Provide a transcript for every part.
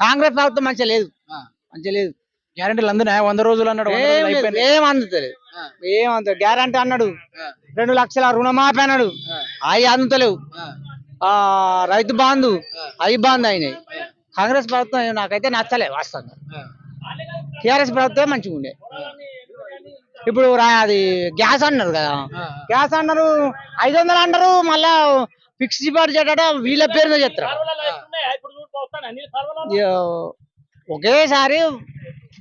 కాంగ్రెస్ ప్రభుత్వం మంచిగా లేదు, మంచిగా లేదు. గ్యారెంటీలు అందున్నాయా? 100 రోజులు అన్నాడు, 100 రోజులు అయిపోయినాయి. ఏం అందుతలేదు, ఏం అంత గ్యారంటీ అన్నాడు. 2 లక్షల రుణమాఫీ అన్నాడు, అవి అందుతలేవు. రైతు బాంధు అవి బాంధు అయినాయి. కాంగ్రెస్ ప్రభుత్వం నాకైతే నచ్చలే వాస్తవంగా. టిఆర్ఎస్ ప్రభుత్వం మంచిగా ఉండే. ఇప్పుడు అది గ్యాస్ అన్నారు కదా, గ్యాస్ అన్నారు 500 అన్నారు, మళ్ళా ఫిక్స్ డిపాజిట్ అట వీళ్ళ పేరు మీద చెప్తారు. ఒకేసారి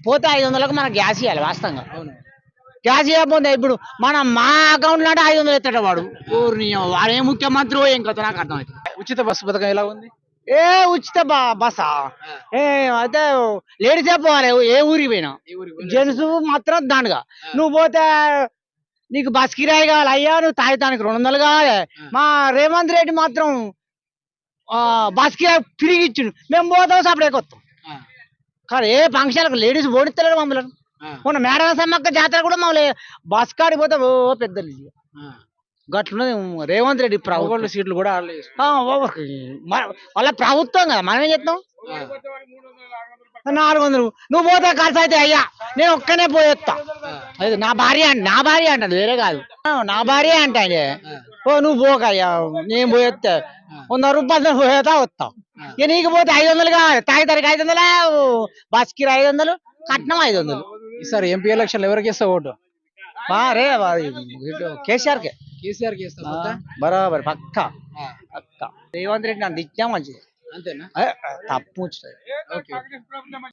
పోతే 500లకు మనకు గ్యాస్ ఇవ్వాలి వాస్తవంగా. గ్యాస్ ఇవ్వకపోతే ఇప్పుడు మా అకౌంట్ లో అంటే 500 ఎత్తాడు వాడు. వాడు ఏ ముఖ్యమంత్రి ఏం కదా నాకు అర్థం అవుతుంది. ఉచిత బస్సు పథకం ఎలా ఉంది? ఏ ఉచిత బస్సా? ఏ అయితే లేడీసే పోవాలి ఏ ఊరికి పోయినా, జెంట్స్ మాత్రం దండగా. నువ్వు పోతే నీకు బస్ కిరాయి కావాలి అయ్యా, నువ్వు తాగుతానికి 200 కావాలి. మా రేవంత్ రెడ్డి మాత్రం బస్ కిరాయి తిరిగి ఇచ్చిండు, మేము పోతాం సపరేట్ వస్తాం. కానీ ఏ ఫంక్షన్లకు లేడీస్ ఓడిస్తలేరు మమ్మల్ని. మొన్న మేడల సమ్మక్క జాతర కూడా మమ్మల్ని బస్ కాడికి పోతే ఓ పెద్ద గట్లున్నది రేవంత్ రెడ్డి ప్రభుత్వం. సీట్లు కూడా వాళ్ళ ప్రభుత్వం కదా, మనమే చెప్తాం. 400 నువ్వు పోతే ఖర్చు అయితే అయ్యా నేను ఒక్కనే పోయేస్తా. అది నా భార్య అంటది, వేరే కాదు. నా భార్య అంటే ఓ నువ్వు పోకయ్యా నేను పోయేస్తా, 100 రూపాయలు పోయేస్తా వస్తావు. ఇక నీకు పోతే 500 కావాలి, తాగితారికి 500, బస్ కి 500, కట్నం 500. ఈసారి ఎంపీ ఎలక్షన్ ఎవరికి ఇస్తావు ఓటు? రే కేసీఆర్ కే. కేసీఆర్ కి ఇస్తావు బరాబర్ పక్కా. రేవంత్ రెడ్డి నన్ను ఇచ్చా మంచిది, అంతేనా? తప్పు. ఓకే.